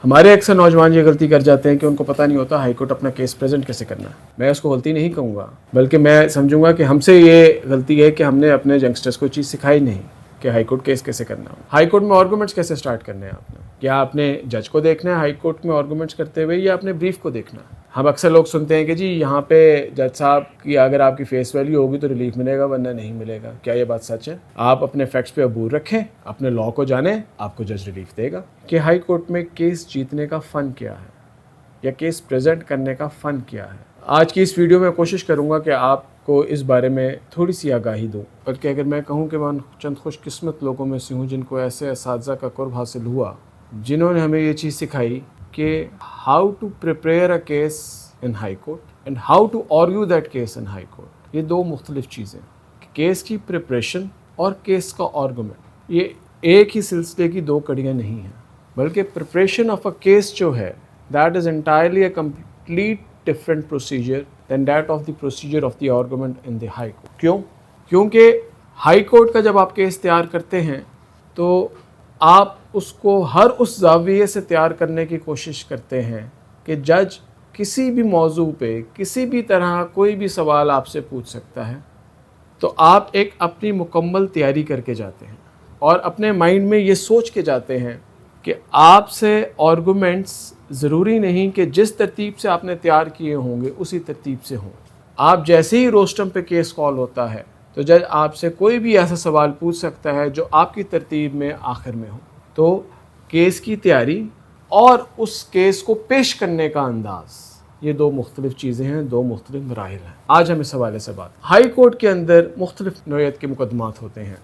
हमारे अक्सर नौजवान ये गलती कर जाते हैं कि उनको पता नहीं होता हाई कोर्ट अपना केस प्रेजेंट कैसे करना है। मैं उसको गलती नहीं कहूँगा, बल्कि मैं समझूंगा कि हमसे ये गलती है कि हमने अपने यंगस्टर्स को चीज़ सिखाई नहीं कि हाई कोर्ट केस कैसे करना हो, हाई कोर्ट में आर्गूमेंट्स कैसे स्टार्ट करने हैं आपने। क्या आपने जज को देखना है हाई कोर्ट में आर्गूमेंट्स करते हुए, या आपने ब्रीफ को देखना है। हम अक्सर लोग सुनते हैं कि जी यहाँ पे जज साहब की अगर आपकी फेस वैल्यू होगी तो रिलीफ मिलेगा, वरना नहीं मिलेगा। क्या ये बात सच है? आप अपने फैक्ट्स पे अबूर रखें, अपने लॉ को जाने, आपको जज रिलीफ देगा। कि हाई कोर्ट में केस जीतने का फ़न क्या है, या केस प्रेजेंट करने का फ़न क्या है। आज की इस वीडियो में कोशिश करूँगा कि आपको इस बारे में थोड़ी सी आगाही दूँ। बल्कि अगर मैं कहूँ कि मैं चंद खुशकिस्मत लोगों में से हूँ जिनको ऐसे असातिज़ा का कुर्ब हासिल हुआ जिन्होंने हमें ये चीज़ सिखाई कि how to prepare a case in high court and how to argue that case in high court. ये दो मुख्तलिफ चीज़ें, केस की प्रिपरेशन और केस का आर्गूमेंट, ये एक ही सिलसिले की दो कड़ियाँ नहीं हैं, बल्कि प्रिपरेशन ऑफ अ केस जो है that is entirely a complete different procedure than that of the procedure of the argument in the high court. क्यों? क्योंकि हाई कोर्ट का जब आप केस तैयार करते हैं तो आप उसको हर उस ज़ाविये से तैयार करने की कोशिश करते हैं कि जज किसी भी मौजू पे किसी भी तरह कोई भी सवाल आपसे पूछ सकता है। तो आप एक अपनी मुकम्मल तैयारी करके जाते हैं और अपने माइंड में ये सोच के जाते हैं कि आपसे आर्गूमेंट्स ज़रूरी नहीं कि जिस तरतीब से आपने तैयार किए होंगे उसी तरतीब से हों। आप जैसे ही रोस्टम पे केस कॉल होता है तो जज आपसे कोई भी ऐसा सवाल पूछ सकता है जो आपकी तरतीब में आखिर में हो। तो केस की तैयारी और उस केस को पेश करने का अंदाज़, ये दो मुख्तलिफ चीज़ें हैं, दो मुख्तलिफ मराहिल हैं। आज हम इस हवाले से बात, हाई कोर्ट के अंदर मुख्तलिफ नौइयत के मुकदमात होते हैं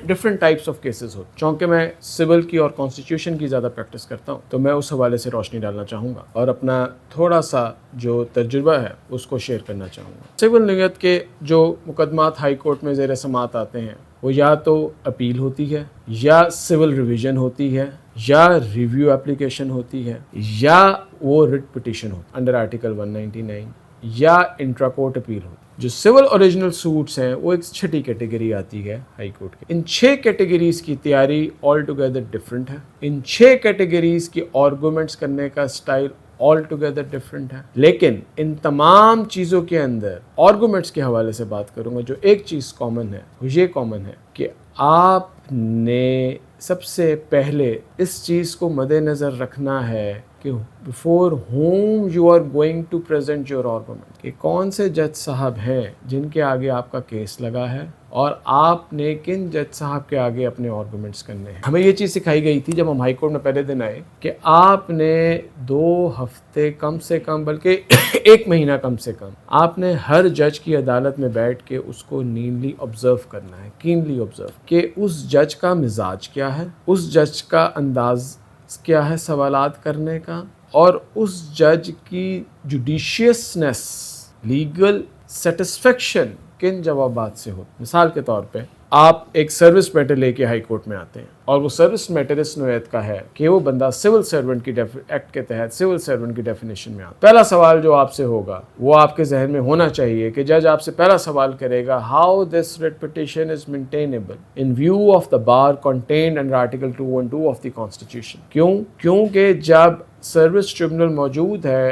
डिफरेंट टाइप्स ऑफ केसेस होते हैं। चूँकि मैं सिविल की और कॉन्स्टिट्यूशन की ज़्यादा प्रैक्टिस करता हूँ तो मैं उस हवाले से रोशनी डालना चाहूँगा और अपना थोड़ा सा जो तजुर्बा है उसको शेयर करना चाहूँगा। सिविल नौइयत के जो मुकदमात हाई कोर्ट में ज़ेर समात आते हैं वो या तो अपील होती है, या सिविल रिवीजन होती है, या रिव्यू एप्लीकेशन होती है, या वो रिट पिटीशन हो अंडर आर्टिकल 199, या इंट्रा कोर्ट अपील हो। जो सिविल ओरिजिनल सूट्स हैं वो एक छठी कैटेगरी आती है हाई कोर्ट की। इन 6 कैटेगरीज की तैयारी ऑल टुगेदर डिफरेंट है। इन 6 कैटेगरीज की आर्गूमेंट्स करने का स्टाइल ऑल टुगेदर डिफरेंट है। लेकिन इन तमाम चीज़ों के अंदर आर्गूमेंट्स के हवाले से बात करूंगा, जो एक चीज़ कॉमन है वो ये कॉमन है कि आपने सबसे पहले इस चीज़ को मद्देनज़र रखना है कि before whom you are going to present your argument, कि कौन से जज साहब हैं जिनके आगे आपका केस लगा है और आपने किन जज साहब के आगे अपने आर्गूमेंट्स करने हैं। हमें ये चीज़ सिखाई गई थी जब हम हाई कोर्ट में पहले दिन आए कि आपने 2 हफ्ते कम से कम, बल्कि 1 महीना कम से कम, आपने हर जज की अदालत में बैठ के उसको नीनली ऑब्जर्व करना है, कीनली ऑब्जर्व, कि उस जज का मिजाज क्या है, उस जज का अंदाज क्या है सवालात करने का, और उस जज की जुडिशियसनेस, लीगल सेटिस्फेक्शन किन जवाबात से हो। मिसाल के तौर पे आप एक सर्विस मैटर लेके हाई कोर्ट में आते हैं और वो सर्विस मैटर इस नौयत का है कि वो बंदा सिविल सर्वेंट की एक्ट के तहत सिविल सर्वेंट की डेफिनेशन में आता है। पहला सवाल जो आपसे होगा वो आपके जहन में होना चाहिए कि जज आपसे पहला सवाल करेगा, how this writ petition is maintainable in view of the bar contained under article 212 of the constitution. क्यों? क्योंकि जब सर्विस ट्रिब्यूनल मौजूद है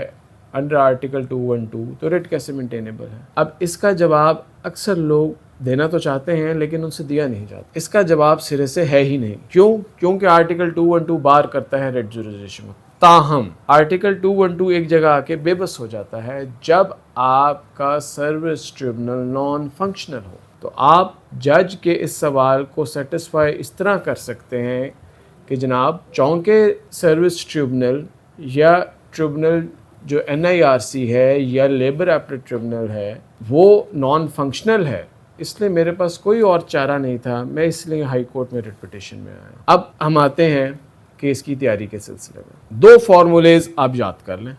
अंडर आर्टिकल 212 तो रिट कैसे मेंटेनेबल है। अब इसका जवाब अक्सर लोग देना तो चाहते हैं लेकिन उनसे दिया नहीं जाता। इसका जवाब सिरे से है ही नहीं। क्यों? क्योंकि आर्टिकल 212 बार करता है रिट जुरिसडिक्शन। ताहम आर्टिकल 212 एक जगह आके बेबस हो जाता है जब आपका सर्विस ट्रिब्यूनल नॉन फंक्शनल हो। तो आप जज के इस सवाल को सेटिस्फाई इस तरह कर सकते हैं कि जनाब, चूँकि सर्विस ट्रिब्यूनल या ट्रिब्यूनल जो NIRC है या लेबर एपलेट ट्रिब्यूनल है वो नॉन फंक्शनल है, इसलिए मेरे पास कोई और चारा नहीं था, मैं इसलिए हाई कोर्ट में रिट पिटीशन में आया। अब हम आते हैं केस की तैयारी के सिलसिले में। 2 फार्मूलेज आप याद कर लें।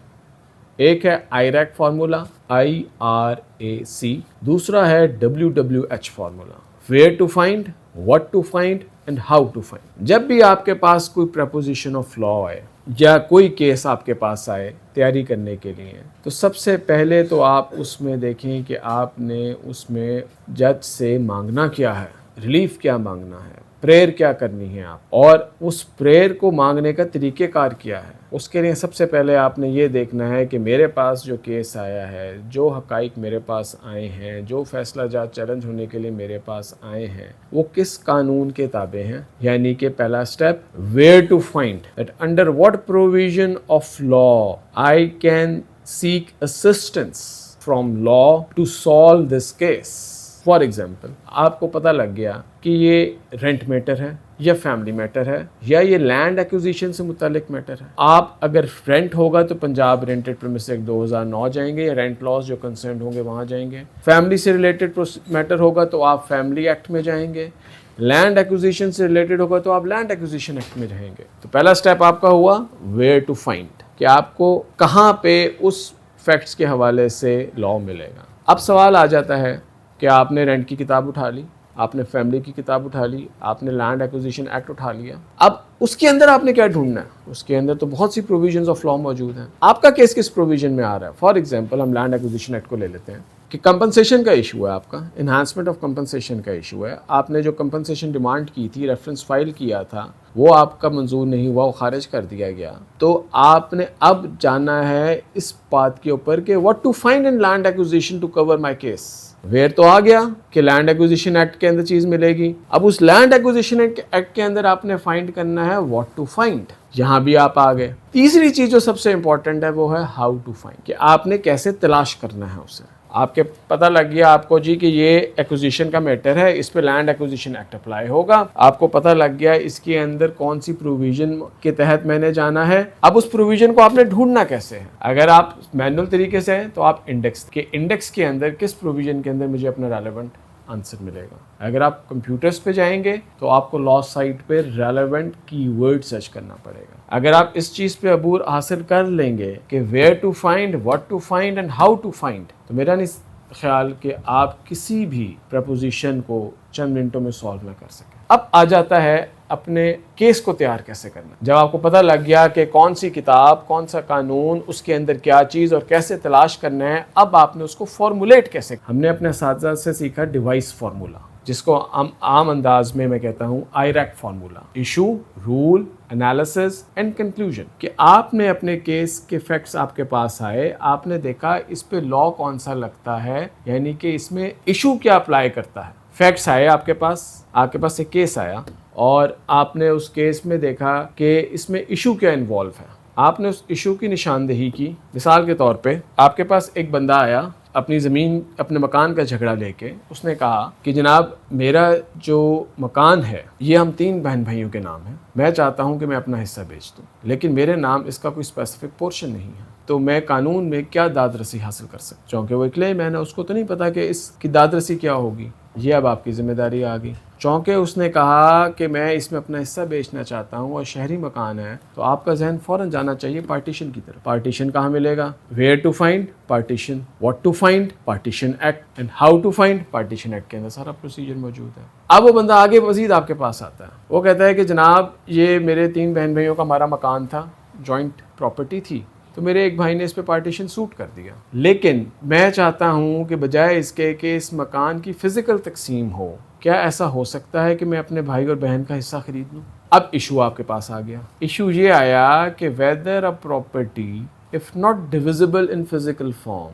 एक है IRAC फार्मूला, IRAC, दूसरा है WWH formula, where to find, what to find and how to find. जब भी आपके पास कोई प्रपोजिशन ऑफ लॉ आए या कोई केस आपके पास आए तैयारी करने के लिए, तो सबसे पहले तो आप उसमें देखें कि आपने उसमें जज से मांगना क्या है, रिलीफ क्या मांगना है, प्रेयर क्या करनी है आप, और उस प्रेयर को मांगने का तरीक़ेकार क्या है। उसके लिए सबसे पहले आपने ये देखना है कि मेरे पास जो केस आया है, जो हक़ाइक़ मेरे पास आए हैं, जो फैसला जात चैलेंज होने के लिए मेरे पास आए हैं, वो किस कानून के ताबे हैं। यानी कि पहला step, where to find that under what provision of law I can seek assistance from law to solve this case. For example, आपको पता लग गया कि ये रेंट मैटर है या फैमिली मैटर है या ये लैंड एक्विजिशन से मुतालिक मैटर है। आप अगर रेंट होगा तो पंजाब रेंटेड प्रीमिस एक्ट 2009 जाएंगे या रेंट लॉज जो कंसर्न होंगे वहाँ जाएंगे। फैमिली से रिलेटेड मैटर होगा तो आप फैमिली एक्ट में जाएंगे। लैंड एक्विजिशन से रिलेटेड होगा तो आप लैंड एक्विजिशन एक्ट में जाएंगे। तो पहला स्टेप आपका हुआ वेयर टू फाइंड, कि आपको कहाँ पे उस फैक्ट्स के हवाले से लॉ मिलेगा। अब सवाल आ जाता है कि आपने रेंट की किताब उठा ली, आपने फैमिली की किताब उठा ली, आपने लैंड एक्विजिशन एक्ट उठा लिया। अब उसके अंदर आपने क्या ढूंढना है? उसके अंदर तो बहुत सी प्रोविजंस ऑफ लॉ मौजूद हैं। आपका केस किस प्रोविजन में आ रहा है? फॉर एग्जांपल, हम लैंड एक्विजिशन एक्ट को ले लेते हैं कि कंपनसेशन का इशू है, आपका इन्हांसमेंट ऑफ कंपनसेशन का इशू है। आपने जो कंपनसेशन डिमांड की थी, रेफरेंस फाइल किया था, वो आपका मंजूर नहीं हुआ, वो खारिज कर दिया गया। तो आपने अब जाना है इस बात के ऊपर कि what to find in land acquisition to cover my case. Where तो आ गया कि लैंड एक्विजिशन एक्ट के अंदर चीज मिलेगी। अब उस लैंड एक्विजिशन एक्ट के अंदर आपने फाइंड करना है व्हाट टू फाइंड। यहां भी आप आ गए। तीसरी चीज जो सबसे इंपॉर्टेंट है वो है हाउ टू फाइंड, कि आपने कैसे तलाश करना है उसे। आपके पता लग गया आपको जी कि ये एक्विजिशन का मैटर है, इस पे लैंड एक्विजिशन एक्ट अप्लाई होगा। आपको पता लग गया इसके अंदर कौन सी प्रोविजन के तहत मैंने जाना है। अब उस प्रोविजन को आपने ढूंढना कैसे है? अगर आप मैनुअल तरीके से हैं तो आप इंडेक्स के अंदर किस प्रोविजन के अंदर मुझे अपना रेलेवेंट आंसर मिलेगा। अगर आप कंप्यूटर्स पे जाएंगे तो आपको लॉ साइट पे रेलेवेंट कीवर्ड सर्च करना पड़ेगा। अगर आप इस चीज़ पे अबूर हासिल कर लेंगे कि where to find, what to find and how to find, तो मेरा नहीं ख्याल कि आप किसी भी प्रपोजिशन को चंद मिनटों में सॉल्व ना कर सकें। अब आ जाता है अपने केस को तैयार कैसे करना। जब आपको पता लग गया कि कौन सी किताब, कौन सा कानून, उसके अंदर क्या चीज़ और कैसे तलाश करना है, अब आपने उसको फॉर्मुलेट कैसे। हमने अपने साथी से सीखा डिवाइस फार्मूला, जिसको आम अंदाज में मैं कहता हूँ IRAC formula, issue, rule, analysis and conclusion. कि आपने अपने केस के फैक्ट्स आपके पास आए, आपने देखा इस पे लॉ कौन सा लगता है, यानी कि इसमें इशू क्या अप्लाई करता है। फैक्ट्स आए आपके पास एक केस आया और आपने उस केस में देखा कि इसमें इशू क्या इन्वॉल्व है। आपने उस इशू की निशानदेही की। मिसाल के तौर पे आपके पास एक बंदा आया अपनी ज़मीन, अपने मकान का झगड़ा लेके। उसने कहा कि जनाब मेरा जो मकान है ये हम 3 बहन भाइयों के नाम है, मैं चाहता हूँ कि मैं अपना हिस्सा बेच दूँ, लेकिन मेरे नाम इसका कोई स्पेसिफिक पोर्शन नहीं है, तो मैं कानून में क्या दादरसी हासिल कर सकता। चूँकि वो एक क्लेम है ना, उसको तो नहीं पता कि इसकी दादरसी क्या होगी। ये अब आपकी जिम्मेदारी आ गई। चौंके उसने कहा कि मैं इसमें अपना हिस्सा बेचना चाहता हूँ और शहरी मकान है, तो आपका जहन फ़ौरन जाना चाहिए पार्टीशन की तरफ। पार्टीशन कहाँ मिलेगा? Where to find, partition, what to find, partition act and how to find, partition act के अंदर सारा प्रोसीजर मौजूद है। अब वो बंदा आगे मजीद आपके पास आता है। वो कहता है कि जनाब ये मेरे 3 बहन भाइयों का हमारा मकान था, जॉइंट प्रॉपर्टी थी, तो मेरे एक भाई ने इस पे पार्टीशन सूट कर दिया, लेकिन मैं चाहता हूँ कि बजाय इसके कि इस मकान की फिजिकल तकसीम हो, क्या ऐसा हो सकता है कि मैं अपने भाई और बहन का हिस्सा खरीद लूँ। अब इशू आपके पास आ गया। इशू ये आया कि weather a property if not divisible in physical form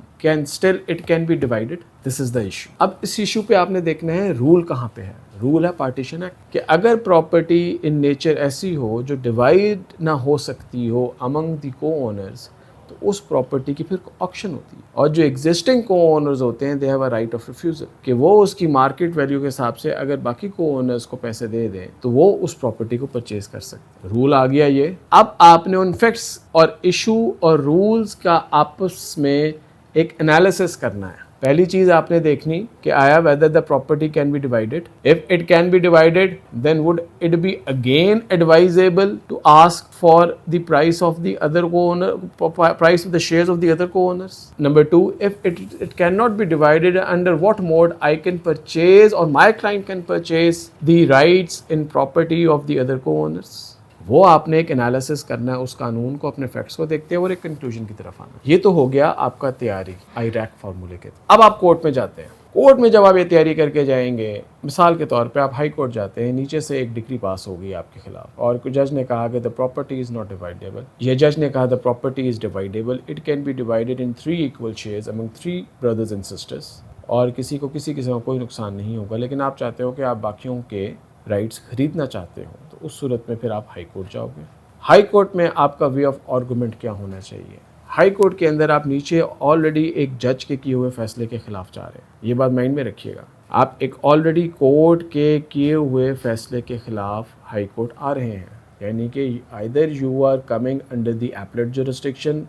it can be divided. This is the issue. अब इस इशू पे आपने देखना है रूल कहाँ पे है। रूल है पार्टीशन एक्ट, कि अगर प्रॉपर्टी इन नेचर ऐसी हो जो डिवाइड ना हो सकती हो अमंग द को ओनर्स, तो उस प्रॉपर्टी की फिर ऑक्शन होती है, और जो एग्जिस्टिंग को ओनर्स होते हैं they have a right of refusal, कि वो उसकी मार्केट वैल्यू के हिसाब से अगर बाकी को ओनर्स को पैसे दे दें तो वो उस प्रॉपर्टी को परचेज कर सकते हैं। रूल आ गया ये। अब आपने उन फैक्ट्स और इशू और रूल्स का आपस में एक एनालिसिस करना है। पहली चीज आपने देखनी कि आया whether the property can be divided. If it can be divided, then would it be again advisable to ask for the price of the other co-owner, price of the shares of the other co-owners? Number 2, if it cannot be divided, under what mode I can purchase or my client can purchase the rights in property of the other co-owners? वो आपने एक analysis करना है उस कानून को, अपने facts को देखते हैं और एक कंक्लूजन की तरफ आना। ये तो हो गया आपका तैयारी आईरैक फार्मूले के। अब आप कोर्ट में जाते हैं। कोर्ट में जब आप ये तैयारी करके जाएंगे, मिसाल के तौर पे आप हाई कोर्ट जाते हैं, नीचे से एक डिक्री पास हो गई आपके खिलाफ और जज ने कहा कि the property is not dividable, ये जज ने कहा the property is dividable, it can be divided in 3 equal shares among 3 brothers and sisters, और किसी को किसी किस्म का कोई नुकसान नहीं होगा, लेकिन आप चाहते हो कि आप बाकियों के राइट्स खरीदना चाहते हो, तो उस सूरत में फिर आप हाई कोर्ट जाओगे। हाई कोर्ट में आपका वे ऑफ आर्गूमेंट क्या होना चाहिए? हाई कोर्ट के अंदर आप नीचे ऑलरेडी एक जज के किए हुए फैसले के खिलाफ जा रहे हैं, ये बात माइंड में रखिएगा। आप एक ऑलरेडी कोर्ट के किए हुए फैसले के खिलाफ हाई कोर्ट आ रहे हैं, यानी कि either you are coming under the appellate jurisdiction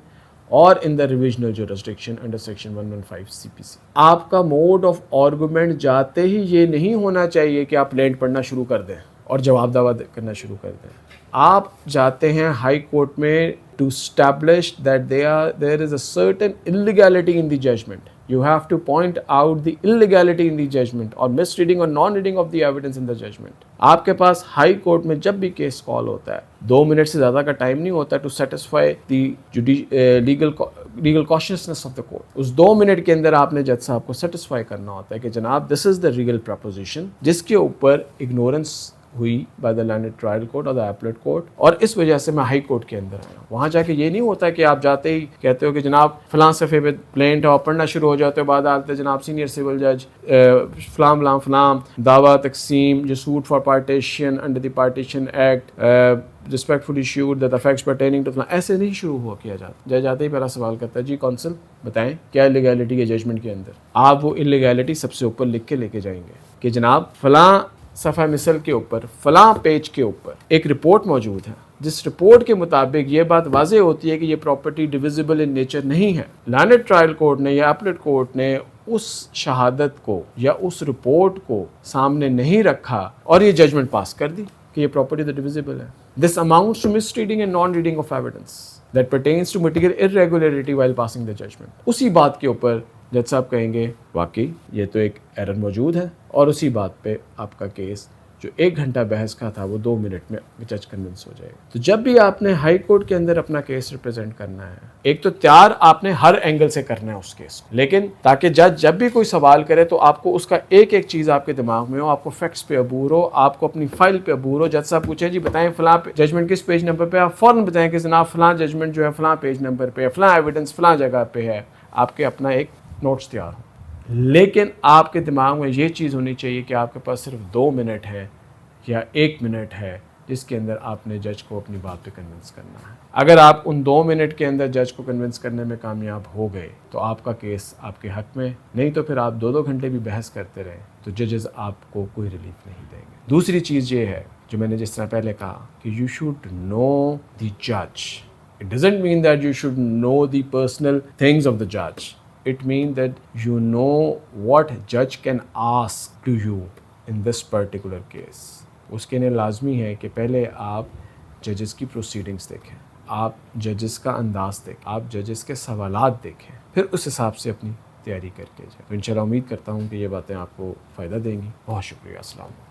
or in the revisional jurisdiction under section 115 CPC। आपका मोड ऑफ आर्गूमेंट जाते ही ये नहीं होना चाहिए कि आप लैंड पढ़ना शुरू कर दें और जवाब दावा करना शुरू कर दें। आप जाते हैं हाई कोर्ट में to establish that there is a certain illegality in the judgment. You have to point out the illegality in the judgment or misreading or non-reading of the evidence in the judgment. आपके पास high court में जब भी case call होता है 2 minute से ज़्यादा का time नहीं होता to satisfy the legal cautiousness of the court. उस 2 मिनट के अंदर आपने जज साहब को सेटिस्फाई करना होता है कि जनाब this is the Regal preposition जिसके ऊपर इग्नोरेंस हुई by the landed trial court और द एपलेट कोर्ट, और इस वजह से मैं हाई कोर्ट के अंदर आया हूँ। वहाँ जाके ये नहीं होता कि आप जाते ही कहते हो कि जनाब फलां सफ़े पे प्लेंट और पढ़ना शुरू हो जाते हो, बाद आते जनाब सीनियर सिविल जज फलाम फलाम फलाम दावा तकसीम जो suit for partition under the partition act respectfully issued that the facts pertaining to फलां, ऐसे नहीं शुरू हुआ किया जाता। जज आते ही पहला सवाल करता है जी कौंसल बताएं क्या इलीगैलिटी है जजमेंट के अंदर। आप वो इलीगैलिटी सबसे ऊपर लिख के लेके जाएंगे कि जनाब फलां सफ़ा मिसल के ऊपर फलां पेज के ऊपर एक रिपोर्ट मौजूद है जिस रिपोर्ट के मुताबिक ये बात वाज़े होती है कि ये प्रॉपर्टी डिविजिबल इन नेचर नहीं है। लैंडेड ट्रायल कोर्ट ने या एपलेट कोर्ट ने उस शहादत को या उस रिपोर्ट को सामने नहीं रखा और ये जजमेंट पास कर दी कि ये प्रॉपर्टी तो डिविजिबल है। This amounts to misreading and non reading of evidence that pertains to material irregularity while passing the judgement. उसी बात के ऊपर जज साहब कहेंगे वाकई ये तो एक एरर मौजूद है, और उसी बात पे आपका केस जो 1 घंटा बहस का था वो 2 मिनट में जज कन्विंस हो जाएगा। तो जब भी आपने हाई कोर्ट के अंदर अपना केस रिप्रेजेंट करना है, एक तो तैयार आपने हर एंगल से करना है उस केस को, लेकिन ताकि जज जब भी कोई सवाल करे तो आपको उसका एक एक चीज़ आपके दिमाग में हो, आपको फैक्ट्स पे अबूर हो, आपको अपनी फाइल पे अबूर हो। जज साहब पूछे जी बताएं फलां जजमेंट किस पेज नंबर पे, आप फ़ौरन बताएं कि जनाब फलां जजमेंट जो है फलां पेज नंबर पे है, फलां एविडेंस फलां जगह पे है, आपके अपना एक नोट्स तैयार हो। लेकिन आपके दिमाग में ये चीज़ होनी चाहिए कि आपके पास सिर्फ 2 मिनट है या 1 मिनट है जिसके अंदर आपने जज को अपनी बात पे कन्विंस करना है। अगर आप उन 2 मिनट के अंदर जज को कन्विंस करने में कामयाब हो गए तो आपका केस आपके हक में, नहीं तो फिर आप 2-2 घंटे भी बहस करते रहें तो जजेस आपको कोई रिलीफ नहीं देंगे। दूसरी चीज़ ये है जो मैंने जिस तरह पहले कहा कि यू शुड नो द जज। It doesn't mean that you should know the personal things of the जज। It means that you know what judge can ask to you in this particular case. उसके लिए लाजमी है कि पहले आप जजेस की प्रोसीडिंग्स देखें, आप जजेस का अंदाज देखें, आप जजेस के सवालात देखें, फिर उस हिसाब से अपनी तैयारी करके जाए। तो इंशाल्लाह उम्मीद करता हूँ कि ये बातें आपको फ़ायदा देंगी। बहुत शुक्रिया। अस्सलाम।